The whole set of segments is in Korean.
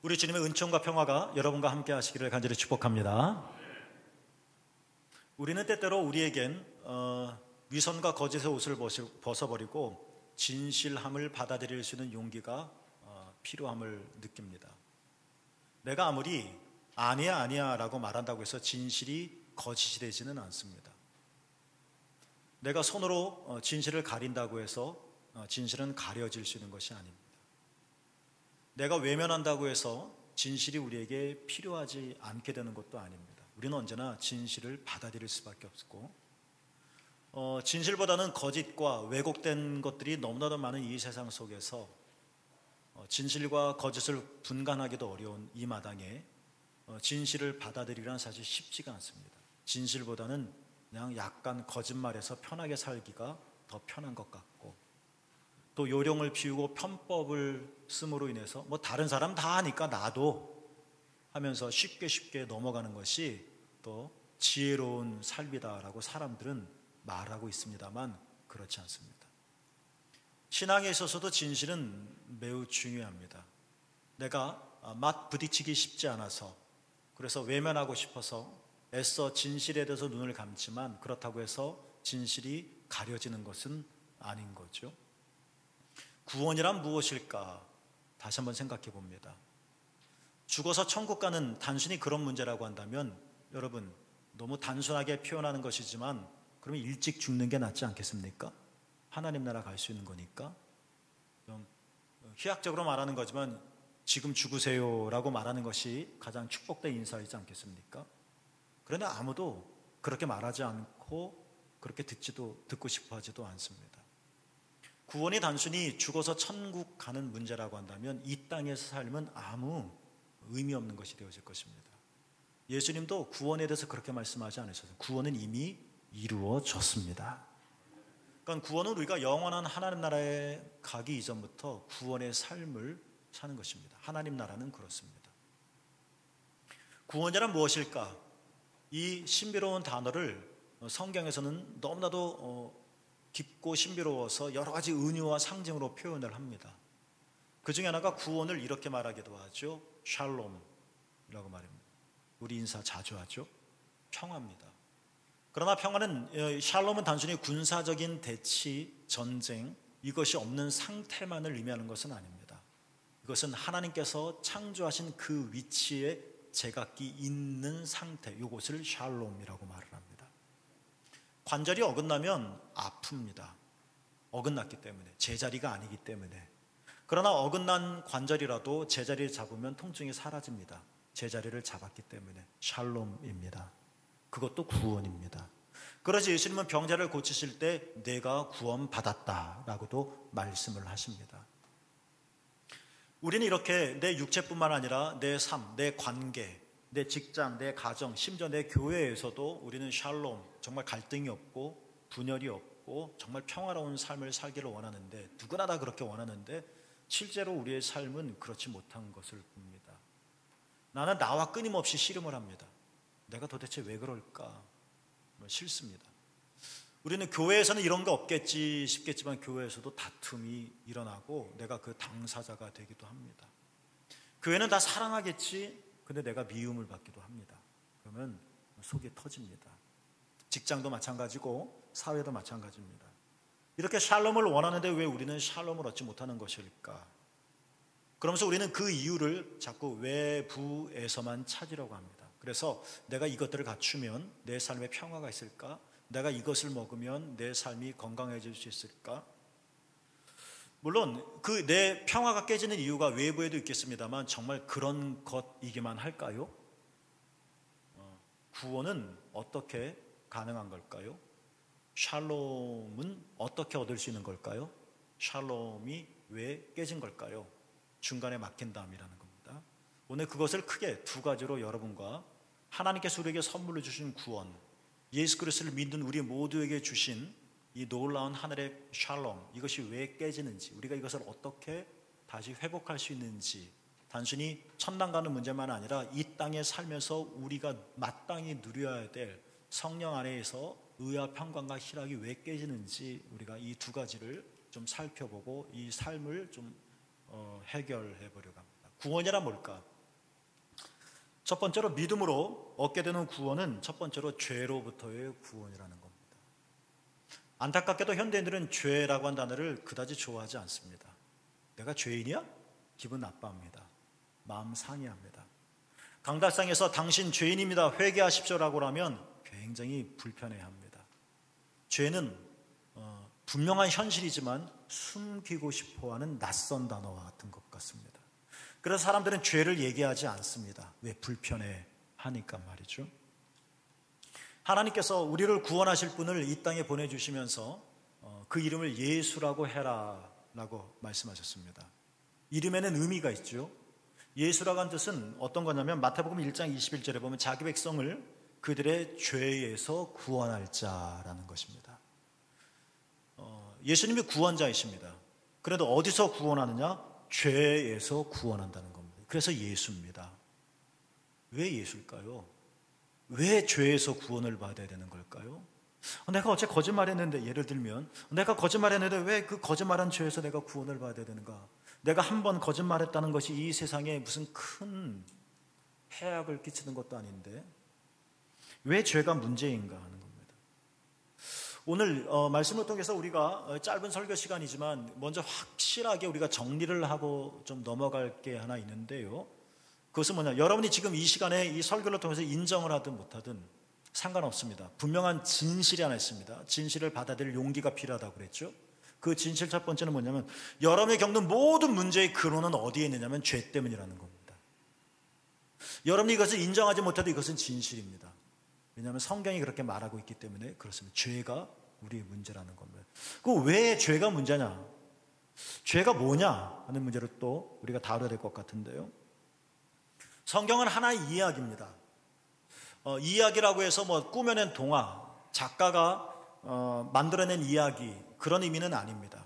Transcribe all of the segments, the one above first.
우리 주님의 은총과 평화가 여러분과 함께 하시기를 간절히 축복합니다. 우리는 때때로 우리에겐 위선과 거짓의 옷을 벗어버리고 진실함을 받아들일 수 있는 용기가 필요함을 느낍니다. 내가 아무리 아니야 라고 말한다고 해서 진실이 거짓이 되지는 않습니다. 내가 손으로 진실을 가린다고 해서 진실은 가려질 수 있는 것이 아닙니다. 내가 외면한다고 해서 진실이 우리에게 필요하지 않게 되는 것도 아닙니다. 우리는 언제나 진실을 받아들일 수밖에 없고 진실보다는 거짓과 왜곡된 것들이 너무나도 많은 이 세상 속에서 진실과 거짓을 분간하기도 어려운 이 마당에 진실을 받아들이란 사실 쉽지가 않습니다. 진실보다는 그냥 약간 거짓말해서 편하게 살기가 더 편한 것 같고, 또 요령을 피우고 편법을 씀으로 인해서 다른 사람 다 하니까 나도 하면서 쉽게 넘어가는 것이 또 지혜로운 삶이다라고 사람들은 말하고 있습니다만 그렇지 않습니다. 신앙에 있어서도 진실은 매우 중요합니다. 내가 맛 부딪히기 쉽지 않아서, 그래서 외면하고 싶어서 애써 진실에 대해서 눈을 감지만 그렇다고 해서 진실이 가려지는 것은 아닌 거죠. 구원이란 무엇일까? 다시 한번 생각해 봅니다. 죽어서 천국 가는 단순히 그런 문제라고 한다면 여러분, 너무 단순하게 표현하는 것이지만 그러면 일찍 죽는 게 낫지 않겠습니까? 하나님 나라 갈 수 있는 거니까. 좀 희학적으로 말하는 거지만 지금 죽으세요라고 말하는 것이 가장 축복된 인사이지 않겠습니까? 그러나 아무도 그렇게 말하지 않고 그렇게 듣고 싶어 하지도 않습니다. 구원이 단순히 죽어서 천국 가는 문제라고 한다면 이 땅에서 삶은 아무 의미 없는 것이 되어질 것입니다. 예수님도 구원에 대해서 그렇게 말씀하지 않으셨어요. 구원은 이미 이루어졌습니다. 그러니까 구원은 우리가 영원한 하나님 나라에 가기 이전부터 구원의 삶을 사는 것입니다. 하나님 나라는 그렇습니다. 구원이란 무엇일까? 이 신비로운 단어를 성경에서는 너무나도 깊고 신비로워서 여러 가지 은유와 상징으로 표현을 합니다. 그 중에 하나가 구원을 이렇게 말하기도 하죠. 샬롬이라고 말합니다. 우리 인사 자주 하죠. 평화입니다. 그러나 평화는, 샬롬은 단순히 군사적인 대치, 전쟁, 이것이 없는 상태만을 의미하는 것은 아닙니다. 이것은 하나님께서 창조하신 그 위치에 제각기 있는 상태, 이것을 샬롬이라고 말을 합니다. 관절이 어긋나면 아픕니다. 어긋났기 때문에, 제자리가 아니기 때문에. 그러나 어긋난 관절이라도 제자리를 잡으면 통증이 사라집니다. 제자리를 잡았기 때문에 샬롬입니다. 그것도 구원입니다. 그래서 예수님은 병자를 고치실 때 내가 구원받았다라고도 말씀을 하십니다. 우리는 이렇게 내 육체뿐만 아니라 내 삶, 내 관계, 내 직장, 내 가정, 심지어 내 교회에서도 우리는 샬롬, 정말 갈등이 없고 분열이 없고 정말 평화로운 삶을 살기를 원하는데, 누구나 다 그렇게 원하는데 실제로 우리의 삶은 그렇지 못한 것을 봅니다. 나는 나와 끊임없이 씨름을 합니다. 내가 도대체 왜 그럴까? 싫습니다. 우리는 교회에서는 이런 거 없겠지 싶겠지만 교회에서도 다툼이 일어나고 내가 그 당사자가 되기도 합니다. 교회는 다 사랑하겠지, 근데 내가 미움을 받기도 합니다. 그러면 속이 터집니다. 직장도 마찬가지고 사회도 마찬가지입니다. 이렇게 샬롬을 원하는데 왜 우리는 샬롬을 얻지 못하는 것일까? 그러면서 우리는 그 이유를 자꾸 외부에서만 찾으려고 합니다. 그래서 내가 이것들을 갖추면 내 삶에 평화가 있을까? 내가 이것을 먹으면 내 삶이 건강해질 수 있을까? 물론 그 내 평화가 깨지는 이유가 외부에도 있겠습니다만 정말 그런 것이기만 할까요? 구원은 어떻게 가능한 걸까요? 샬롬은 어떻게 얻을 수 있는 걸까요? 샬롬이 왜 깨진 걸까요? 중간에 막힌다음이라는 겁니다. 오늘 그것을 크게 두 가지로 여러분과 하나님께서 우리에게 선물로 주신 구원, 예수 그리스도를 믿는 우리 모두에게 주신 이 놀라운 하늘의 샬롬, 이것이 왜 깨지는지, 우리가 이것을 어떻게 다시 회복할 수 있는지, 단순히 천당 가는 문제만 아니라 이 땅에 살면서 우리가 마땅히 누려야 될 성령 안에서 의와 평강과 희락이 왜 깨지는지 우리가 이 두 가지를 좀 살펴보고 이 삶을 좀 해결해 보려고 합니다. 구원이란 뭘까? 첫 번째로 믿음으로 얻게 되는 구원은 첫 번째로 죄로부터의 구원이라는 겁니다. 안타깝게도 현대인들은 죄라고 한 단어를 그다지 좋아하지 않습니다. 내가 죄인이야? 기분 나빠합니다. 마음 상해합니다. 강달상에서 당신 죄인입니다, 회개하십시오라고 하면 굉장히 불편해합니다. 죄는 분명한 현실이지만 숨기고 싶어하는 낯선 단어와 같은 것 같습니다. 그래서 사람들은 죄를 얘기하지 않습니다. 왜? 불편해하니까 말이죠. 하나님께서 우리를 구원하실 분을 이 땅에 보내주시면서 그 이름을 예수라고 해라 라고 말씀하셨습니다. 이름에는 의미가 있죠. 예수라고 하는 뜻은 어떤 거냐면 마태복음 1장 21절에 보면 자기 백성을 그들의 죄에서 구원할 자라는 것입니다. 예수님이 구원자이십니다. 그래도 어디서 구원하느냐? 죄에서 구원한다는 겁니다. 그래서 예수입니다. 왜 예수일까요? 왜 죄에서 구원을 받아야 되는 걸까요? 내가 어제 거짓말했는데, 예를 들면 내가 거짓말했는데 왜 그 거짓말한 죄에서 내가 구원을 받아야 되는가? 내가 한 번 거짓말했다는 것이 이 세상에 무슨 큰 해악을 끼치는 것도 아닌데 왜 죄가 문제인가 하는 겁니다. 오늘 말씀을 통해서 우리가 짧은 설교 시간이지만 먼저 확실하게 우리가 정리를 하고 좀 넘어갈 게 하나 있는데요. 그것은 뭐냐? 여러분이 지금 이 시간에 이 설교를 통해서 인정을 하든 못하든 상관없습니다. 분명한 진실이 하나 있습니다. 진실을 받아들일 용기가 필요하다고 그랬죠. 그 진실 첫 번째는 뭐냐면 여러분이 겪는 모든 문제의 근원은 어디에 있느냐면 죄 때문이라는 겁니다. 여러분이 이것을 인정하지 못해도 이것은 진실입니다. 왜냐하면 성경이 그렇게 말하고 있기 때문에 그렇습니다. 죄가 우리의 문제라는 겁니다. 그 왜 죄가 문제냐? 죄가 뭐냐 하는 문제를 또 우리가 다뤄야 될 것 같은데요. 성경은 하나의 이야기입니다. 이야기라고 해서 뭐 꾸며낸 동화, 작가가 만들어낸 이야기, 그런 의미는 아닙니다.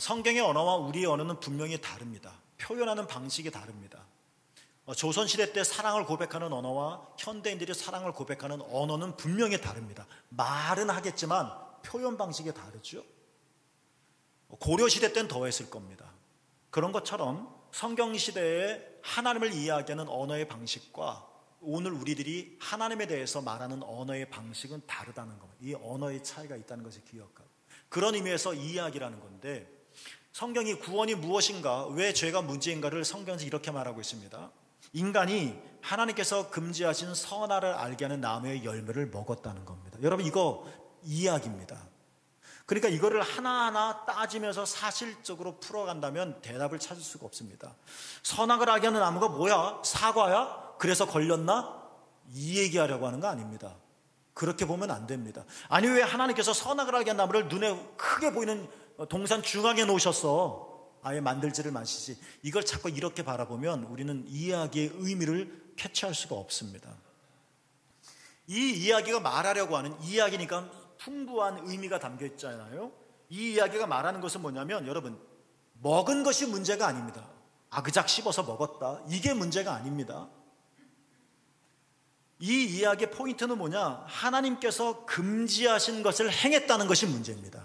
성경의 언어와 우리의 언어는 분명히 다릅니다. 표현하는 방식이 다릅니다. 조선시대 때 사랑을 고백하는 언어와 현대인들이 사랑을 고백하는 언어는 분명히 다릅니다. 말은 하겠지만 표현 방식이 다르죠. 고려시대 때는 더했을 겁니다. 그런 것처럼 성경시대에 하나님을 이야기하는 언어의 방식과 오늘 우리들이 하나님에 대해서 말하는 언어의 방식은 다르다는 겁니다. 이 언어의 차이가 있다는 것을 기억하고, 그런 의미에서 이야기라는 건데, 성경이 구원이 무엇인가, 왜 죄가 문제인가를 성경에서 이렇게 말하고 있습니다. 인간이 하나님께서 금지하신 선악을 알게 하는 나무의 열매를 먹었다는 겁니다. 여러분, 이거 이야기입니다. 그러니까 이거를 하나하나 따지면서 사실적으로 풀어간다면 대답을 찾을 수가 없습니다. 선악을 알게 하는 나무가 뭐야? 사과야? 그래서 걸렸나? 이 얘기하려고 하는 거 아닙니다. 그렇게 보면 안 됩니다. 아니, 왜 하나님께서 선악을 알게 한 나무를 눈에 크게 보이는 동산 중앙에 놓으셨어? 아예 만들지를 마시지. 이걸 자꾸 이렇게 바라보면 우리는 이야기의 의미를 캐치할 수가 없습니다. 이 이야기가 말하려고 하는 이야기니까 풍부한 의미가 담겨 있잖아요. 이 이야기가 말하는 것은 뭐냐면, 여러분, 먹은 것이 문제가 아닙니다. 아그작 씹어서 먹었다, 이게 문제가 아닙니다. 이 이야기의 포인트는 뭐냐? 하나님께서 금지하신 것을 행했다는 것이 문제입니다.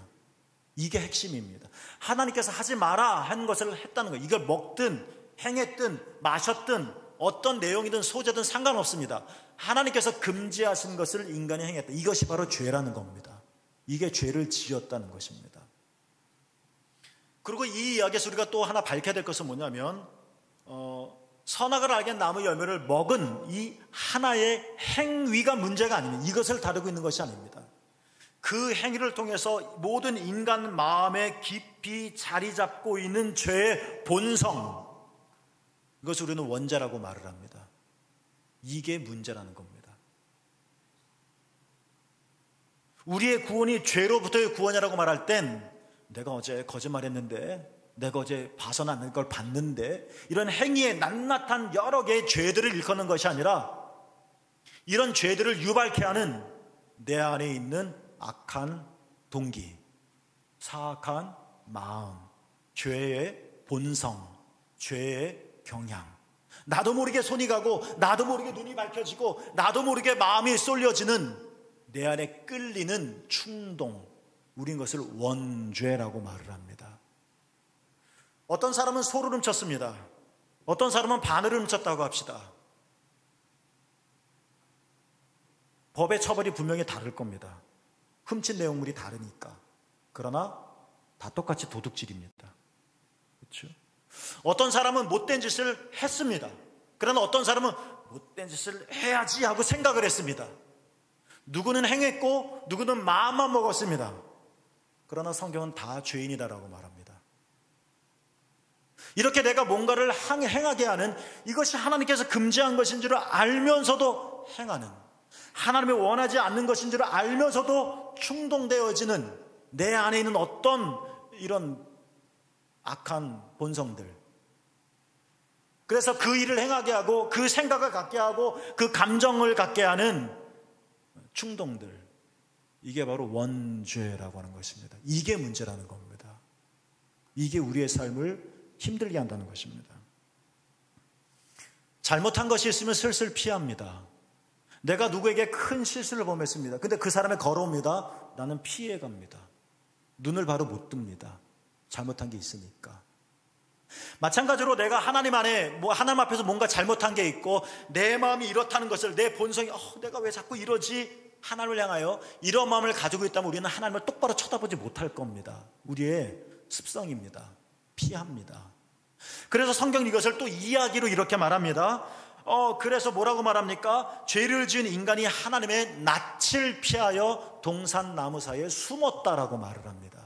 이게 핵심입니다. 하나님께서 하지 마라 한 것을 했다는 거예요. 이걸 먹든 행했든 마셨든 어떤 내용이든 소재든 상관없습니다. 하나님께서 금지하신 것을 인간이 행했다. 이것이 바로 죄라는 겁니다. 이게 죄를 지었다는 것입니다. 그리고 이 이야기에서 우리가 또 하나 밝혀야 될 것은 뭐냐면, 선악을 알게 한 나무 열매를 먹은 이 하나의 행위가 문제가 아닙니다. 이것을 다루고 있는 것이 아닙니다. 그 행위를 통해서 모든 인간 마음에 깊이 자리 잡고 있는 죄의 본성, 이것을 우리는 원죄라고 말을 합니다. 이게 문제라는 겁니다. 우리의 구원이 죄로부터의 구원이라고 말할 땐 내가 어제 거짓말했는데, 내가 어제 봐서는 않는 걸 봤는데, 이런 행위에 낱낱한 여러 개의 죄들을 일컫는 것이 아니라 이런 죄들을 유발케 하는 내 안에 있는 악한 동기, 사악한 마음, 죄의 본성, 죄의 경향, 나도 모르게 손이 가고 나도 모르게 눈이 밝혀지고 나도 모르게 마음이 쏠려지는 내 안에 끌리는 충동, 우린 것을 원죄라고 말을 합니다. 어떤 사람은 소를 훔쳤습니다. 어떤 사람은 바늘을 훔쳤다고 합시다. 법의 처벌이 분명히 다를 겁니다. 훔친 내용물이 다르니까. 그러나 다 똑같이 도둑질입니다. 그렇죠? 어떤 사람은 못된 짓을 했습니다. 그러나 어떤 사람은 못된 짓을 해야지 하고 생각을 했습니다. 누구는 행했고 누구는 마음만 먹었습니다. 그러나 성경은 다 죄인이다라고 말합니다. 이렇게 내가 뭔가를 행하게 하는, 이것이 하나님께서 금지한 것인 줄 알면서도 행하는, 하나님이 원하지 않는 것인 줄 알면서도 충동되어지는 내 안에 있는 어떤 이런 악한 본성들, 그래서 그 일을 행하게 하고 그 생각을 갖게 하고 그 감정을 갖게 하는 충동들, 이게 바로 원죄라고 하는 것입니다. 이게 문제라는 겁니다. 이게 우리의 삶을 힘들게 한다는 것입니다. 잘못한 것이 있으면 슬슬 피합니다. 내가 누구에게 큰 실수를 범했습니다. 근데 그 사람이 걸어옵니다. 나는 피해갑니다. 눈을 바로 못 뜹니다. 잘못한 게 있으니까. 마찬가지로 내가 하나님 안에 하나님 앞에서 뭔가 잘못한 게 있고 내 마음이 이렇다는 것을, 내 본성이 내가 왜 자꾸 이러지? 하나님을 향하여 이런 마음을 가지고 있다면 우리는 하나님을 똑바로 쳐다보지 못할 겁니다. 우리의 습성입니다. 피합니다. 그래서 성경은 이것을 또 이야기로 이렇게 말합니다. 그래서 뭐라고 말합니까? 죄를 지은 인간이 하나님의 낯을 피하여 동산나무 사이에 숨었다라고 말을 합니다.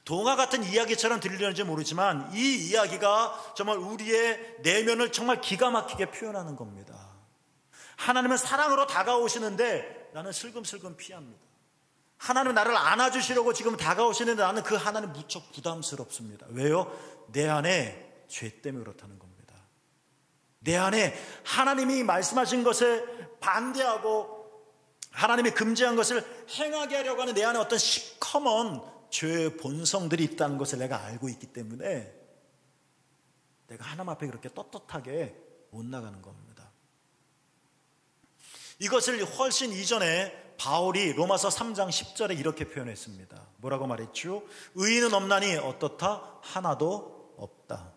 동화 같은 이야기처럼 들리는지 모르지만 이 이야기가 정말 우리의 내면을 정말 기가 막히게 표현하는 겁니다. 하나님은 사랑으로 다가오시는데 나는 슬금슬금 피합니다. 하나님은 나를 안아주시려고 지금 다가오시는데 나는 그 하나님 무척 부담스럽습니다. 왜요? 내 안에 죄 때문에 그렇다는 겁니다. 내 안에 하나님이 말씀하신 것에 반대하고 하나님이 금지한 것을 행하게 하려고 하는 내 안에 어떤 시커먼 죄의 본성들이 있다는 것을 내가 알고 있기 때문에 내가 하나님 앞에 그렇게 떳떳하게 못 나가는 겁니다. 이것을 훨씬 이전에 바울이 로마서 3장 10절에 이렇게 표현했습니다. 뭐라고 말했죠? 의인은 없나니 어떻다? 하나도 없다.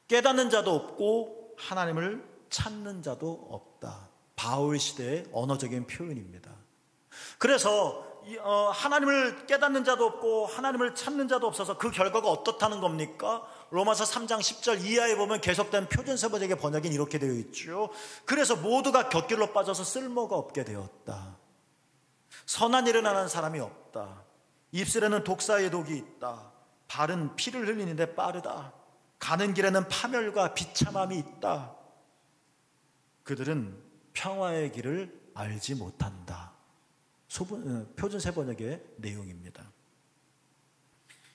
깨닫는 자도 없고 하나님을 찾는 자도 없다. 바울 시대의 언어적인 표현입니다. 그래서 하나님을 깨닫는 자도 없고 하나님을 찾는 자도 없어서 그 결과가 어떻다는 겁니까? 로마서 3장 10절 이하에 보면 계속된 표준세번역의 번역은 이렇게 되어 있죠. 그래서 모두가 곁길로 빠져서 쓸모가 없게 되었다. 선한 일을 하는 사람이 없다. 입술에는 독사의 독이 있다. 발은 피를 흘리는데 빠르다. 가는 길에는 파멸과 비참함이 있다. 그들은 평화의 길을 알지 못한다. 표준세번역의 내용입니다.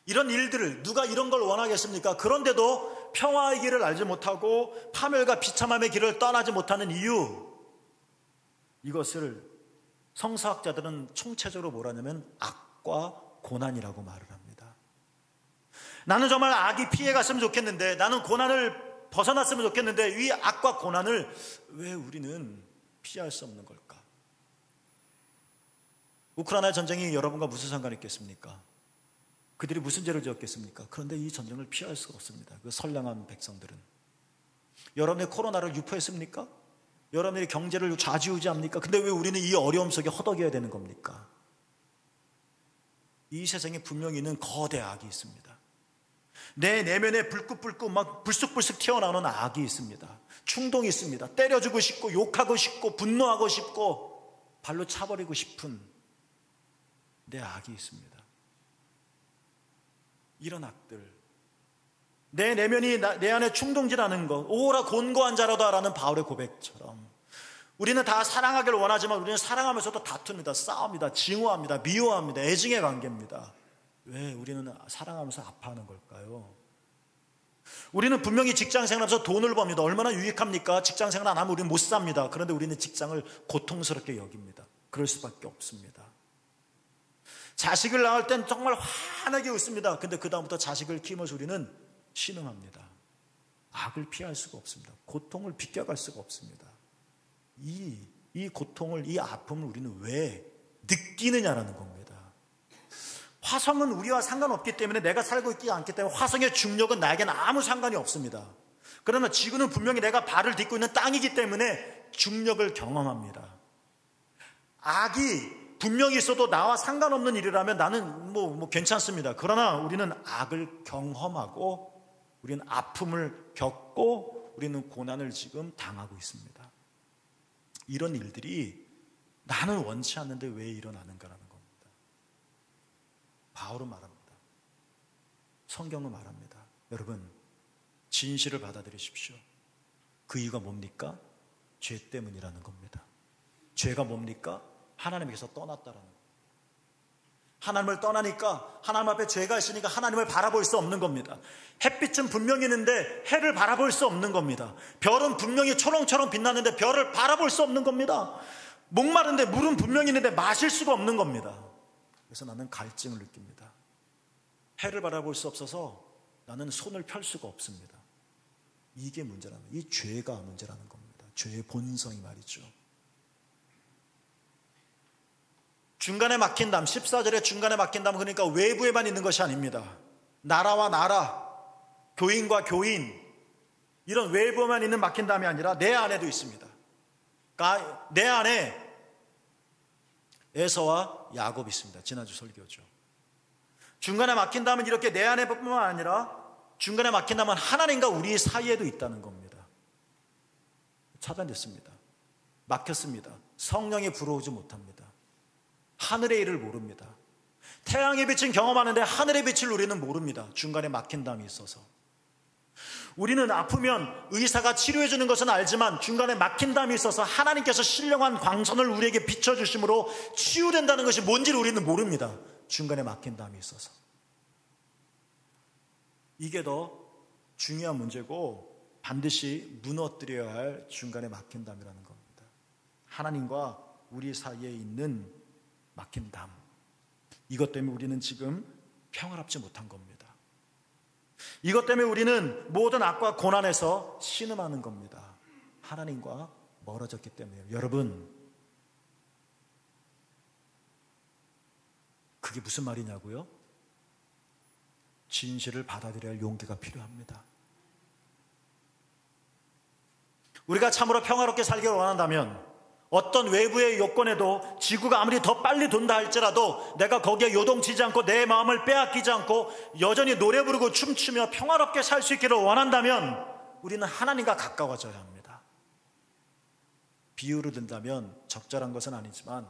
이런 일들을 누가 이런 걸 원하겠습니까? 그런데도 평화의 길을 알지 못하고 파멸과 비참함의 길을 떠나지 못하는 이유, 이것을 성서학자들은 총체적으로 뭐라 하냐면 악과 고난이라고 말을 합니다. 나는 정말 악이 피해갔으면 좋겠는데, 나는 고난을 벗어났으면 좋겠는데 이 악과 고난을 왜 우리는 피할 수 없는 걸까? 우크라이나 전쟁이 여러분과 무슨 상관이 있겠습니까? 그들이 무슨 죄를 지었겠습니까? 그런데 이 전쟁을 피할 수가 없습니다. 그 선량한 백성들은. 여러분이 코로나를 유포했습니까? 여러분이 경제를 좌지우지합니까? 근데 왜 우리는 이 어려움 속에 허덕여야 되는 겁니까? 이 세상에 분명히 있는 거대 악이 있습니다. 내 내면에 불긋불긋 막 불쑥불쑥 튀어나오는 악이 있습니다. 충동이 있습니다. 때려주고 싶고 욕하고 싶고 분노하고 싶고 발로 차버리고 싶은 내 악이 있습니다. 이런 악들, 내 내면이 내 안에 충동질하는 것, 오라 곤고한 자라다라는 바울의 고백처럼 우리는 다 사랑하기를 원하지만 우리는 사랑하면서도 다툽니다. 싸웁니다. 증오합니다. 미워합니다. 애증의 관계입니다. 왜 우리는 사랑하면서 아파하는 걸까요? 우리는 분명히 직장생활하면서 돈을 법니다. 얼마나 유익합니까? 직장생활 안 하면 우리는 못 삽니다. 그런데 우리는 직장을 고통스럽게 여깁니다. 그럴 수밖에 없습니다. 자식을 낳을 땐 정말 환하게 웃습니다. 근데 그 다음부터 자식을 키우면서 우리는 신음합니다. 악을 피할 수가 없습니다. 고통을 비껴갈 수가 없습니다. 이 고통을, 이 아픔을 우리는 왜 느끼느냐라는 겁니다. 화성은 우리와 상관없기 때문에, 내가 살고 있지 않기 때문에 화성의 중력은 나에게는 아무 상관이 없습니다. 그러나 지구는 분명히 내가 발을 딛고 있는 땅이기 때문에 중력을 경험합니다. 악이 분명히 있어도 나와 상관없는 일이라면 나는 뭐 괜찮습니다. 그러나 우리는 악을 경험하고 우리는 아픔을 겪고 우리는 고난을 지금 당하고 있습니다. 이런 일들이 나는 원치 않는데 왜 일어나는가라는 겁니다. 바울은 말합니다. 성경은 말합니다. 여러분, 진실을 받아들이십시오. 그 이유가 뭡니까? 죄 때문이라는 겁니다. 죄가 뭡니까? 하나님께서 떠났다라는 겁니다. 하나님을 떠나니까 하나님 앞에 죄가 있으니까 하나님을 바라볼 수 없는 겁니다. 햇빛은 분명히 있는데 해를 바라볼 수 없는 겁니다. 별은 분명히 초롱초롱 빛나는데 별을 바라볼 수 없는 겁니다. 목마른데 물은 분명히 있는데 마실 수가 없는 겁니다. 그래서 나는 갈증을 느낍니다. 해를 바라볼 수 없어서 나는 손을 펼 수가 없습니다. 이게 문제라는 거예요. 이 죄가 문제라는 겁니다. 죄의 본성이 말이죠. 중간에 막힌 담, 14절에 중간에 막힌 담, 그러니까 외부에만 있는 것이 아닙니다. 나라와 나라, 교인과 교인, 이런 외부에만 있는 막힌 담이 아니라 내 안에도 있습니다. 그러니까 내 안에 에서와 야곱이 있습니다. 지난주 설교죠. 중간에 막힌 담은 이렇게 내 안에뿐만 아니라 중간에 막힌 담은 하나님과 우리 사이에도 있다는 겁니다. 차단됐습니다. 막혔습니다. 성령이 불어오지 못합니다. 하늘의 일을 모릅니다. 태양의 빛은 경험하는데 하늘의 빛을 우리는 모릅니다. 중간에 막힌 담이 있어서. 우리는 아프면 의사가 치료해 주는 것은 알지만 중간에 막힌 담이 있어서 하나님께서 신령한 광선을 우리에게 비춰주심으로 치유된다는 것이 뭔지를 우리는 모릅니다. 중간에 막힌 담이 있어서. 이게 더 중요한 문제고 반드시 무너뜨려야 할 중간에 막힌 담이라는 겁니다. 하나님과 우리 사이에 있는 막힌 담, 이것 때문에 우리는 지금 평화롭지 못한 겁니다. 이것 때문에 우리는 모든 악과 고난에서 신음하는 겁니다. 하나님과 멀어졌기 때문에요. 여러분, 그게 무슨 말이냐고요? 진실을 받아들여야 할 용기가 필요합니다. 우리가 참으로 평화롭게 살기를 원한다면 어떤 외부의 요건에도 지구가 아무리 더 빨리 돈다 할지라도 내가 거기에 요동치지 않고 내 마음을 빼앗기지 않고 여전히 노래 부르고 춤추며 평화롭게 살 수 있기를 원한다면 우리는 하나님과 가까워져야 합니다. 비유를 든다면 적절한 것은 아니지만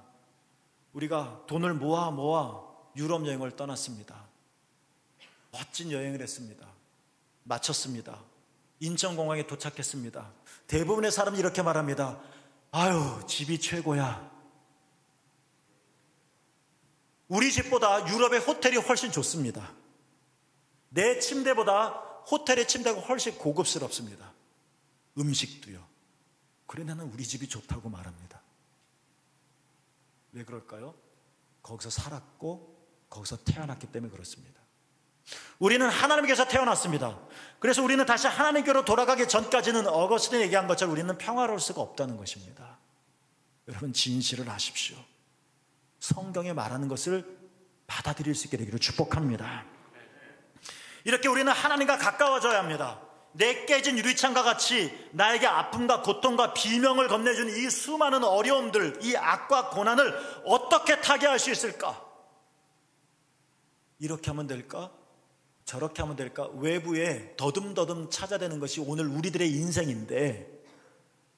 우리가 돈을 모아 유럽 여행을 떠났습니다. 멋진 여행을 했습니다. 마쳤습니다. 인천공항에 도착했습니다. 대부분의 사람이 이렇게 말합니다. 아유, 집이 최고야. 우리 집보다 유럽의 호텔이 훨씬 좋습니다. 내 침대보다 호텔의 침대가 훨씬 고급스럽습니다. 음식도요. 그래, 나는 우리 집이 좋다고 말합니다. 왜 그럴까요? 거기서 살았고 거기서 태어났기 때문에 그렇습니다. 우리는 하나님께서 태어났습니다. 그래서 우리는 다시 하나님께로 돌아가기 전까지는 어거스틴이 얘기한 것처럼 우리는 평화로울 수가 없다는 것입니다. 여러분, 진실을 아십시오. 성경에 말하는 것을 받아들일 수 있게 되기를 축복합니다. 이렇게 우리는 하나님과 가까워져야 합니다. 내 깨진 유리창과 같이 나에게 아픔과 고통과 비명을 건네준 이 수많은 어려움들, 이 악과 고난을 어떻게 타개할 수 있을까? 이렇게 하면 될까? 저렇게 하면 될까? 외부에 더듬더듬 찾아대는 것이 오늘 우리들의 인생인데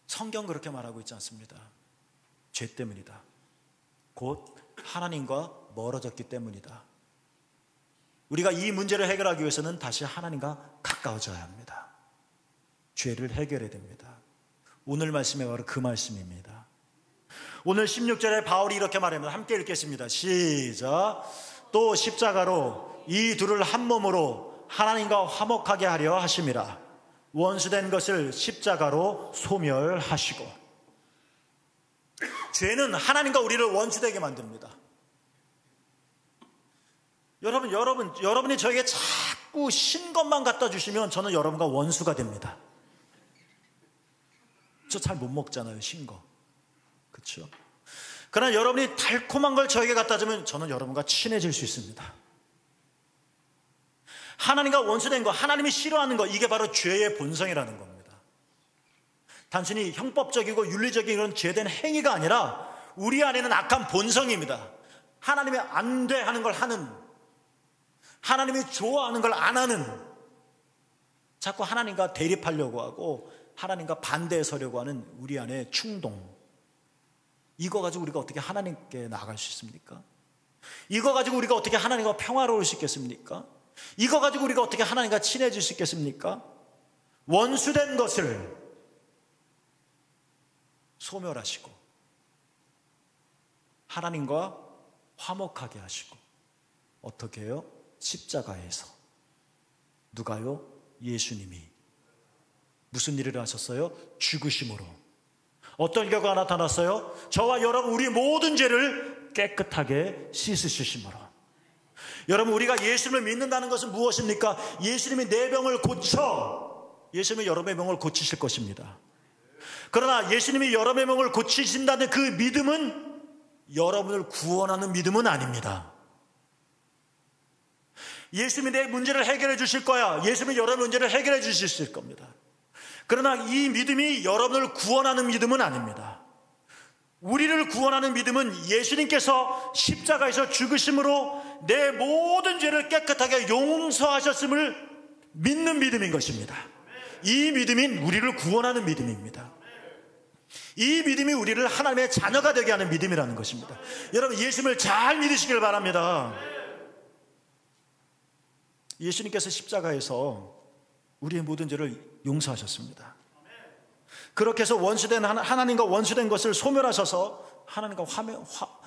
성경 그렇게 말하고 있지 않습니다. 죄 때문이다. 곧 하나님과 멀어졌기 때문이다. 우리가 이 문제를 해결하기 위해서는 다시 하나님과 가까워져야 합니다. 죄를 해결해야 됩니다. 오늘 말씀이 바로 그 말씀입니다. 오늘 16절에 바울이 이렇게 말합니다. 함께 읽겠습니다. 시작. 또 십자가로 이 둘을 한 몸으로 하나님과 화목하게 하려 하심이라. 원수된 것을 십자가로 소멸하시고. 죄는 하나님과 우리를 원수되게 만듭니다. 여러분이 저에게 자꾸 신 것만 갖다 주시면 저는 여러분과 원수가 됩니다. 저 잘 못 먹잖아요, 신 거. 그렇죠? 그러나 여러분이 달콤한 걸 저에게 갖다 주면 저는 여러분과 친해질 수 있습니다. 하나님과 원수된 거, 하나님이 싫어하는 거, 이게 바로 죄의 본성이라는 겁니다. 단순히 형법적이고 윤리적인 그런 죄된 행위가 아니라 우리 안에는 악한 본성입니다. 하나님이 안 돼 하는 걸 하는, 하나님이 좋아하는 걸 안 하는, 자꾸 하나님과 대립하려고 하고 하나님과 반대에 서려고 하는 우리 안의 충동, 이거 가지고 우리가 어떻게 하나님께 나아갈 수 있습니까? 이거 가지고 우리가 어떻게 하나님과 평화로울 수 있겠습니까? 이거 가지고 우리가 어떻게 하나님과 친해질 수 있겠습니까? 원수된 것을 소멸하시고 하나님과 화목하게 하시고, 어떻게 해요? 십자가에서. 누가요? 예수님이. 무슨 일을 하셨어요? 죽으심으로. 어떤 결과가 나타났어요? 저와 여러분 우리 모든 죄를 깨끗하게 씻으심으로. 여러분, 우리가 예수님을 믿는다는 것은 무엇입니까? 예수님이 내 병을 고쳐, 예수님이 여러분의 병을 고치실 것입니다. 그러나 예수님이 여러분의 병을 고치신다는 그 믿음은 여러분을 구원하는 믿음은 아닙니다. 예수님이 내 문제를 해결해 주실 거야, 예수님이 여러분의 문제를 해결해 주실 겁니다. 그러나 이 믿음이 여러분을 구원하는 믿음은 아닙니다. 우리를 구원하는 믿음은 예수님께서 십자가에서 죽으심으로 내 모든 죄를 깨끗하게 용서하셨음을 믿는 믿음인 것입니다. 이 믿음이 우리를 구원하는 믿음입니다. 이 믿음이 우리를 하나님의 자녀가 되게 하는 믿음이라는 것입니다. 여러분, 예수님을 잘 믿으시길 바랍니다. 예수님께서 십자가에서 우리의 모든 죄를 용서하셨습니다. 그렇게 해서 하나님과 원수된 것을 소멸하셔서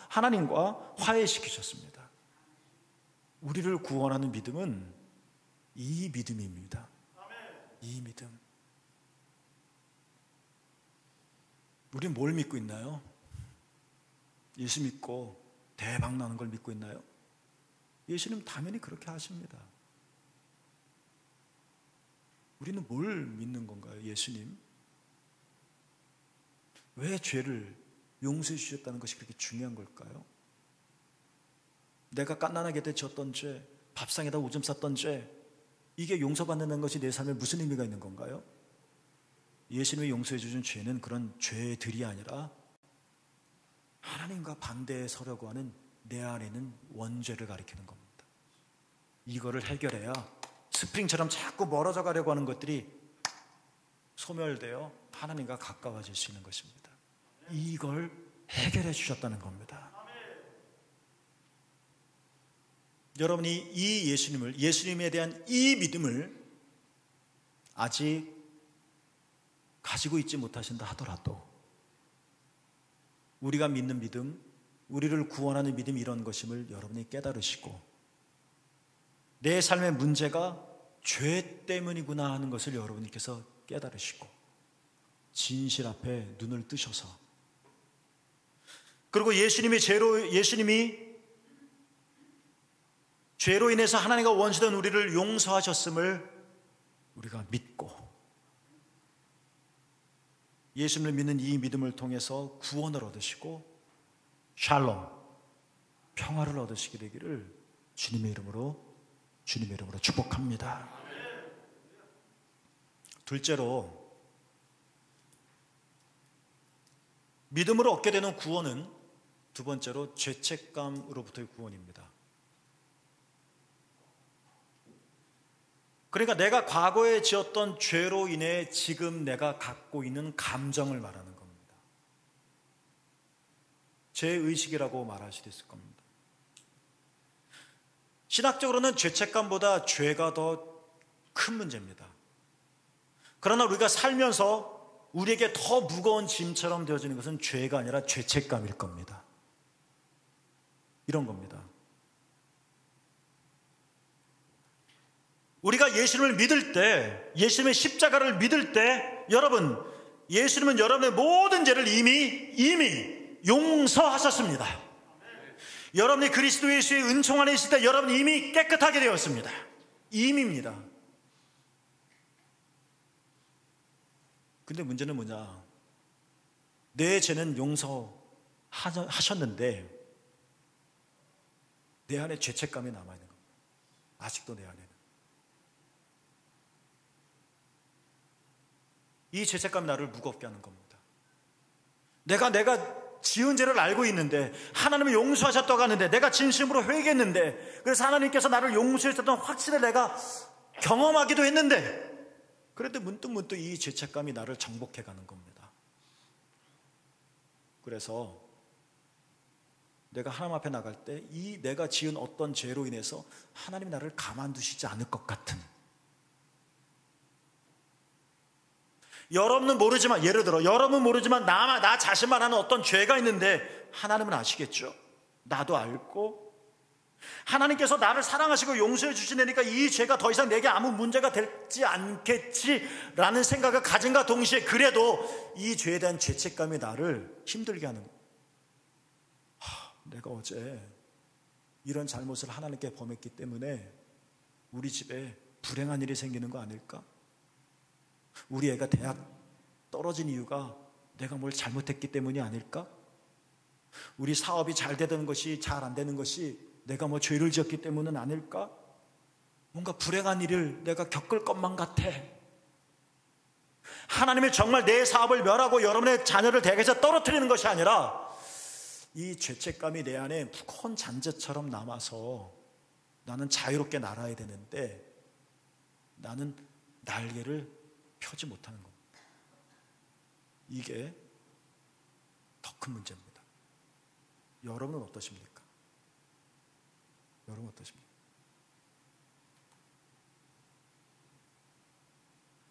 하나님과 화해시키셨습니다. 우리를 구원하는 믿음은 이 믿음입니다. 이 믿음. 우리는 뭘 믿고 있나요? 예수 믿고 대박 나는 걸 믿고 있나요? 예수님 당연히 그렇게 하십니다. 우리는 뭘 믿는 건가요? 예수님? 왜 죄를 용서해 주셨다는 것이 그렇게 중요한 걸까요? 내가 갓난아기 때 졌던 죄, 밥상에다 오줌 쌌던 죄, 이게 용서받는다는 것이 내 삶에 무슨 의미가 있는 건가요? 예수님이 용서해 주신 죄는 그런 죄들이 아니라 하나님과 반대에 서려고 하는 내 안에는 원죄를 가리키는 겁니다. 이거를 해결해야 스프링처럼 자꾸 멀어져 가려고 하는 것들이 소멸되어 하나님과 가까워질 수 있는 것입니다. 이걸 해결해 주셨다는 겁니다. 여러분이 이 예수님에 대한 이 믿음을 아직 가지고 있지 못하신다 하더라도, 우리가 믿는 믿음, 우리를 구원하는 믿음, 이런 것임을 여러분이 깨달으시고, 내 삶의 문제가 죄 때문이구나 하는 것을 여러분께서 깨달으시고, 진실 앞에 눈을 뜨셔서, 그리고 예수님이 죄로 인해서 하나님과 원수된 우리를 용서하셨음을 우리가 믿고, 예수님을 믿는 이 믿음을 통해서 구원을 얻으시고 샬롬, 평화를 얻으시게 되기를 주님의 이름으로 축복합니다. 둘째로, 믿음으로 얻게 되는 구원은 두 번째로 죄책감으로부터의 구원입니다. 그러니까 내가 과거에 지었던 죄로 인해 지금 내가 갖고 있는 감정을 말하는 겁니다. 죄의식이라고 말할 수도 있을 겁니다. 신학적으로는 죄책감보다 죄가 더 큰 문제입니다. 그러나 우리가 살면서 우리에게 더 무거운 짐처럼 되어지는 것은 죄가 아니라 죄책감일 겁니다. 이런 겁니다. 우리가 예수님을 믿을 때, 예수님의 십자가를 믿을 때, 여러분, 예수님은 여러분의 모든 죄를 이미 용서하셨습니다. 여러분이 그리스도 예수의 은총 안에 있을 때 여러분이 이미 깨끗하게 되었습니다. 이미입니다. 근데 문제는 뭐냐? 내 죄는 용서하셨는데 내 안에 죄책감이 남아있는 겁니다. 아직도 내 안에는. 이 죄책감이 나를 무겁게 하는 겁니다. 내가 지은 죄를 알고 있는데, 하나님이 용서하셨다고 하는데, 내가 진심으로 회개했는데, 그래서 하나님께서 나를 용서하셨다는 확신을 내가 경험하기도 했는데, 그래도 문득 이 죄책감이 나를 정복해 가는 겁니다. 그래서 내가 하나님 앞에 나갈 때 이 내가 지은 어떤 죄로 인해서 하나님이 나를 가만두시지 않을 것 같은, 여러분은 모르지만, 예를 들어 여러분은 모르지만 나 자신만 아는 어떤 죄가 있는데 하나님은 아시겠죠? 나도 알고 하나님께서 나를 사랑하시고 용서해 주시니까 이 죄가 더 이상 내게 아무 문제가 되지 않겠지라는 생각을 가진과 동시에 그래도 이 죄에 대한 죄책감이 나를 힘들게 하는 거예요. 내가 어제 이런 잘못을 하나님께 범했기 때문에 우리 집에 불행한 일이 생기는 거 아닐까? 우리 애가 대학 떨어진 이유가 내가 뭘 잘못했기 때문이 아닐까? 우리 사업이 잘 되는 것이 잘 안 되는 것이 내가 뭐 죄를 지었기 때문은 아닐까? 뭔가 불행한 일을 내가 겪을 것만 같아. 하나님이 정말 내 사업을 멸하고 여러분의 자녀를 대학에서 떨어뜨리는 것이 아니라 이 죄책감이 내 안에 무거운 잔재처럼 남아서 나는 자유롭게 날아야 되는데 나는 날개를 펴지 못하는 겁니다. 이게 더 큰 문제입니다. 여러분은 어떠십니까? 여러분 어떠십니까?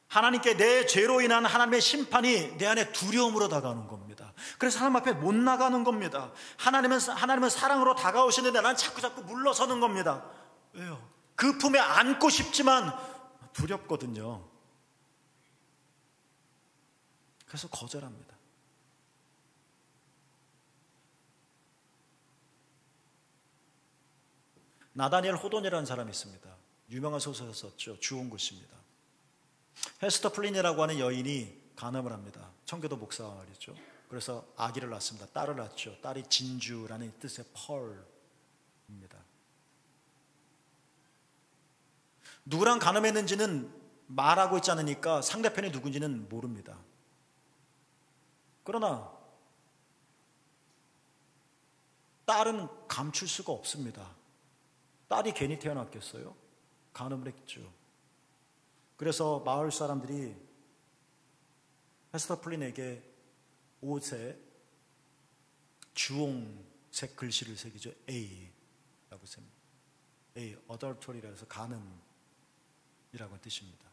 하나님께 내 죄로 인한 하나님의 심판이 내 안에 두려움으로 다가오는 겁니다. 그래서 하나님 앞에 못 나가는 겁니다. 하나님은 사랑으로 다가오시는데 난 자꾸 물러서는 겁니다. 왜요? 그 품에 안고 싶지만 두렵거든요. 그래서 거절합니다. 나다니엘 호돈이라는 사람이 있습니다. 유명한 소설을 썼죠. 주홍글씨입니다. 헤스터 플린이라고 하는 여인이 간음을 합니다. 청교도 목사이죠. 그래서 아기를 낳습니다. 딸을 낳죠. 딸이 진주라는 뜻의 펄입니다. 누구랑 간음했는지는 말하고 있지 않으니까 상대편이 누군지는 모릅니다. 그러나 딸은 감출 수가 없습니다. 딸이 괜히 태어났겠어요? 간음을 했죠. 그래서 마을 사람들이 헤스터 플린에게 옷에 주홍색 글씨를 새기죠. A라고 씁니다. A, adultery라 해서 간음이라고 뜻입니다.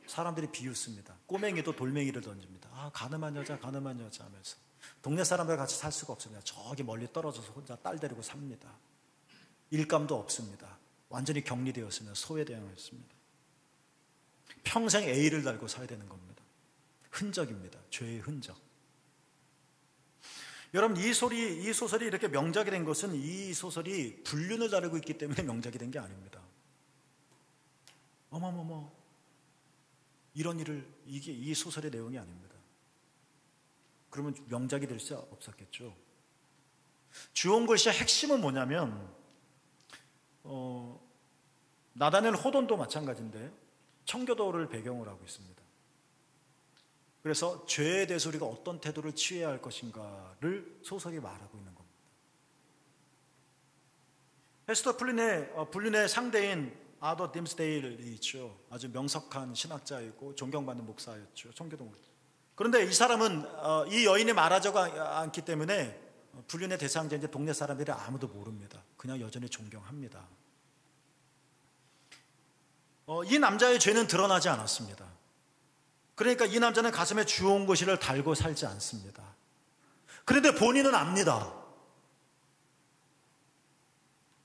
사람들이 비웃습니다. 꼬맹이도 돌멩이를 던집니다. 간음한 여자 하면서. 동네 사람들 같이 살 수가 없습니다. 저기 멀리 떨어져서 혼자 딸 데리고 삽니다. 일감도 없습니다. 완전히 격리되었으며 소외되었습니다. 평생 A를 달고 살아야 되는 겁니다. 흔적입니다. 죄의 흔적. 여러분, 이 소설이 이렇게 명작이 된 것은 이 소설이 불륜을 다루고 있기 때문에 명작이 된 게 아닙니다. 이런 일을, 이게 이 소설의 내용이 아닙니다. 그러면 명작이 될 수 없었겠죠. 주홍글씨의 핵심은 뭐냐면 나다니엘 호돈도 마찬가지인데 청교도를 배경으로 하고 있습니다. 그래서 죄에 대해서 우리가 어떤 태도를 취해야 할 것인가를 소설이 말하고 있는 겁니다. 헤스터 불륜의 상대인 아더 딤스데일이 있죠. 아주 명석한 신학자이고 존경받는 목사였죠. 청교도 목사. 그런데 이 사람은 이 여인이 말하지 않기 때문에 불륜의 대상자인지 동네 사람들이 아무도 모릅니다. 그냥 여전히 존경합니다. 이 남자의 죄는 드러나지 않았습니다. 그러니까 이 남자는 가슴에 주홍글씨를 달고 살지 않습니다. 그런데 본인은 압니다.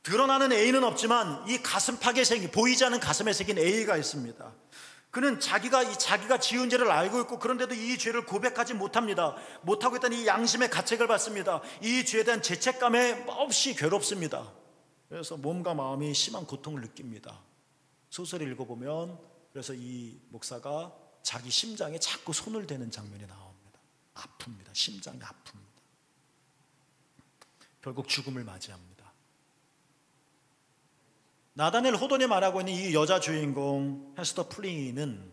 드러나는 A는 없지만 이 가슴팍에 보이지 않는 가슴에 새긴 A가 있습니다. 그는 자기가 지은 죄를 알고 있고 그런데도 이 죄를 고백하지 못합니다. 못하고 있다는 이 양심의 가책을 받습니다. 이 죄에 대한 죄책감에 없이 괴롭습니다. 그래서 몸과 마음이 심한 고통을 느낍니다. 소설을 읽어보면 그래서 이 목사가 자기 심장에 자꾸 손을 대는 장면이 나옵니다. 아픕니다. 심장이 아픕니다. 결국 죽음을 맞이합니다. 나다니엘 호돈이 말하고 있는 이 여자 주인공 헤스터 플린은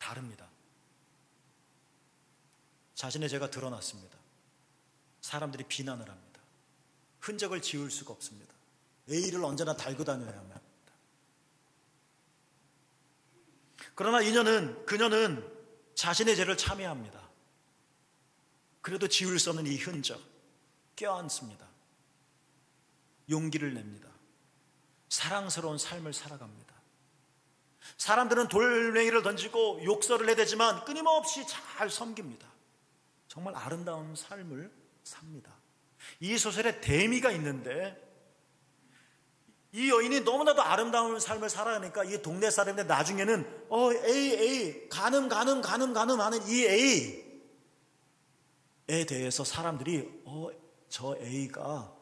다릅니다. 자신의 죄가 드러났습니다. 사람들이 비난을 합니다. 흔적을 지울 수가 없습니다. A를 언제나 달고 다녀야만 합니다. 그러나 그녀는 자신의 죄를 참회합니다. 그래도 지울 수 없는 이 흔적 껴안습니다. 용기를 냅니다. 사랑스러운 삶을 살아갑니다. 사람들은 돌멩이를 던지고 욕설을 해대지만 끊임없이 잘 섬깁니다. 정말 아름다운 삶을 삽니다. 이 소설에 대미가 있는데 이 여인이 너무나도 아름다운 삶을 살아가니까 이 동네 사람인데 나중에는 A 가늠 하는 이 A에 대해서 사람들이 저 A가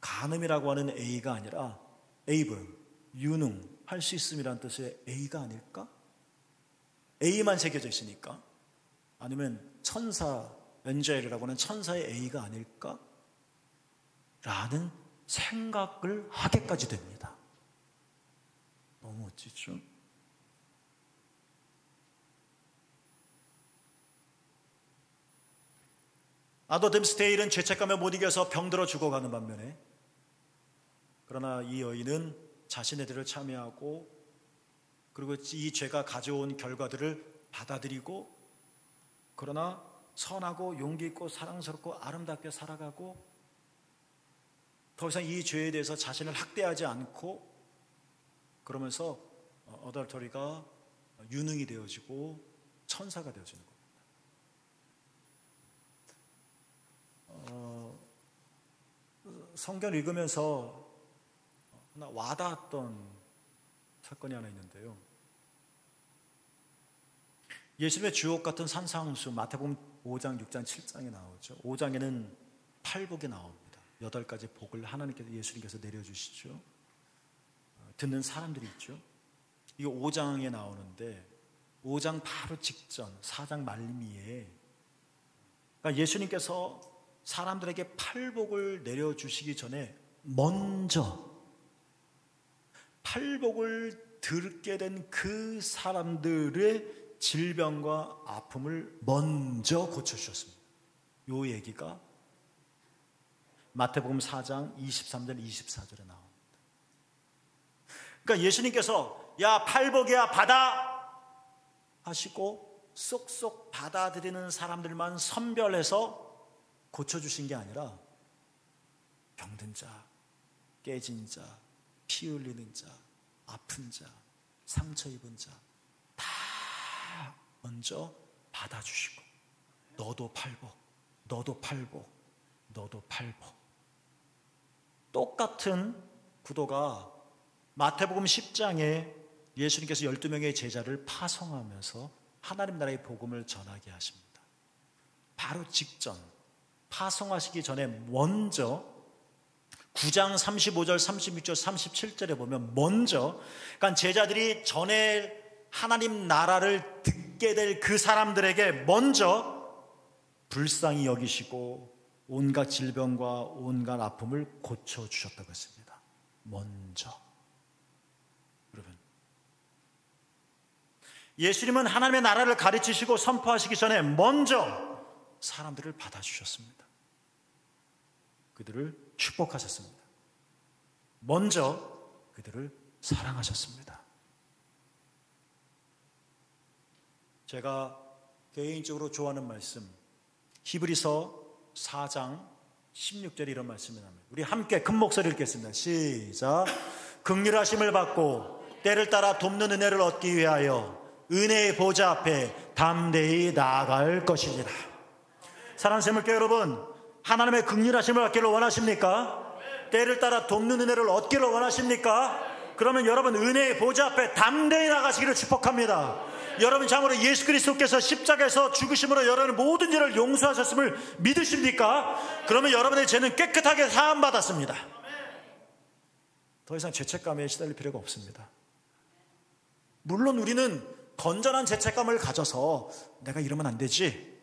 가늠이라고 하는 A가 아니라 able, 유능, 할 수 있음이라는 뜻의 A가 아닐까? A만 새겨져 있으니까. 아니면 천사, 엔젤이라고 하는 천사의 A가 아닐까? 라는 생각을 하게까지 됩니다. 너무 멋지죠? 아더댐 스테일은 죄책감에 못 이겨서 병들어 죽어가는 반면에 그러나 이 여인은 자신의 죄를 참회하고 그리고 이 죄가 가져온 결과들을 받아들이고 그러나 선하고 용기 있고 사랑스럽고 아름답게 살아가고 더 이상 이 죄에 대해서 자신을 학대하지 않고 그러면서 어덜터리가 유능이 되어지고 천사가 되어지는 겁니다. 성경을 읽으면서 하나 와닿았던 사건이 하나 있는데요. 예수님의 주옥 같은 산상수 마태복음 5장, 6장, 7장에 나오죠. 5장에는 팔복이 나옵니다. 8가지 복을 하나님께서 예수님께서 내려주시죠. 듣는 사람들이 있죠. 이 5장에 나오는데 5장 바로 직전 4장 말미에 그러니까 예수님께서 사람들에게 팔복을 내려주시기 전에 먼저 팔복을 듣게 된 그 사람들의 질병과 아픔을 먼저 고쳐주셨습니다. 이 얘기가 마태복음 4장 23절 24절에 나옵니다. 그러니까 예수님께서 야 팔복이야 받아 하시고 쏙쏙 받아들이는 사람들만 선별해서 고쳐주신 게 아니라 병든 자, 깨진 자, 피 흘리는 자, 아픈 자, 상처 입은 자 다 먼저 받아주시고 너도 팔복, 너도 팔복, 너도 팔복. 똑같은 구도가 마태복음 10장에 예수님께서 12명의 제자를 파송하면서 하나님 나라의 복음을 전하게 하십니다. 바로 직전 파송하시기 전에 먼저 9장 35절, 36절, 37절에 보면 먼저 그러니까 제자들이 전에 하나님 나라를 듣게 될 그 사람들에게 먼저 불쌍히 여기시고 온갖 질병과 온갖 아픔을 고쳐주셨다고 했습니다. 먼저. 여러분, 예수님은 하나님의 나라를 가르치시고 선포하시기 전에 먼저 사람들을 받아주셨습니다. 그들을 축복하셨습니다. 먼저 그들을 사랑하셨습니다. 제가 개인적으로 좋아하는 말씀 히브리서 4장 16절에 이런 말씀이 나옵니다. 우리 함께 큰 목소리 읽겠습니다. 시작. 긍휼하심을 받고 때를 따라 돕는 은혜를 얻기 위하여 은혜의 보좌 앞에 담대히 나아갈 것이니라. 사랑하는 샘물교 여러분, 하나님의 긍휼하심을 받기를 원하십니까? 때를 따라 돕는 은혜를 얻기를 원하십니까? 그러면 여러분 은혜의 보좌 앞에 담대히 나가시기를 축복합니다. 여러분 참으로 예수 그리스도께서 십자가에서 죽으심으로 여러분의 모든 죄를 용서하셨음을 믿으십니까? 그러면 여러분의 죄는 깨끗하게 사함받았습니다. 더 이상 죄책감에 시달릴 필요가 없습니다. 물론 우리는 건전한 죄책감을 가져서 내가 이러면 안 되지,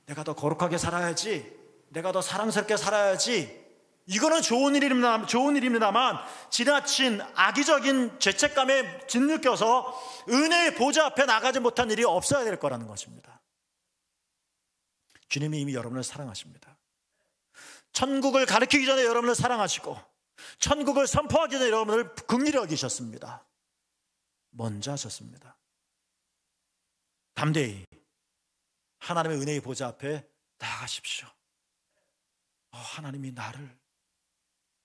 내가 더 거룩하게 살아야지, 내가 더 사랑스럽게 살아야지 이거는 좋은 일입니다만 지나친 악의적인 죄책감에 짓눌려서 은혜의 보좌 앞에 나가지 못한 일이 없어야 될 거라는 것입니다. 주님이 이미 여러분을 사랑하십니다. 천국을 가르치기 전에 여러분을 사랑하시고 천국을 선포하기 전에 여러분을 긍휼히 여기셨습니다. 먼저 하셨습니다. 담대히 하나님의 은혜의 보좌 앞에 나아가십시오. 하나님이 나를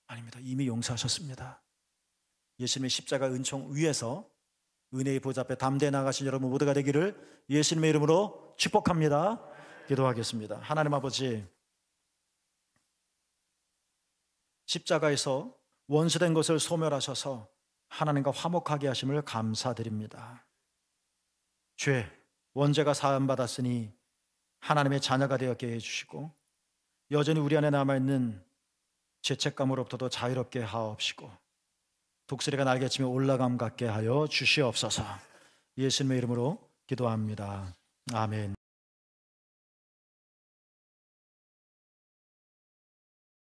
아닙니다. 이미 용서하셨습니다. 예수님의 십자가 은총 위에서 은혜의 보좌 앞에 담대히 나가신 여러분 모두가 되기를 예수님의 이름으로 축복합니다. 기도하겠습니다. 하나님 아버지, 십자가에서 원수된 것을 소멸하셔서 하나님과 화목하게 하심을 감사드립니다. 죄, 원죄가 사함받았으니 하나님의 자녀가 되었게 해주시고 여전히 우리 안에 남아있는 죄책감으로부터도 자유롭게 하옵시고 독수리가 날개치며 올라감 같게 하여 주시옵소서. 예수님의 이름으로 기도합니다. 아멘.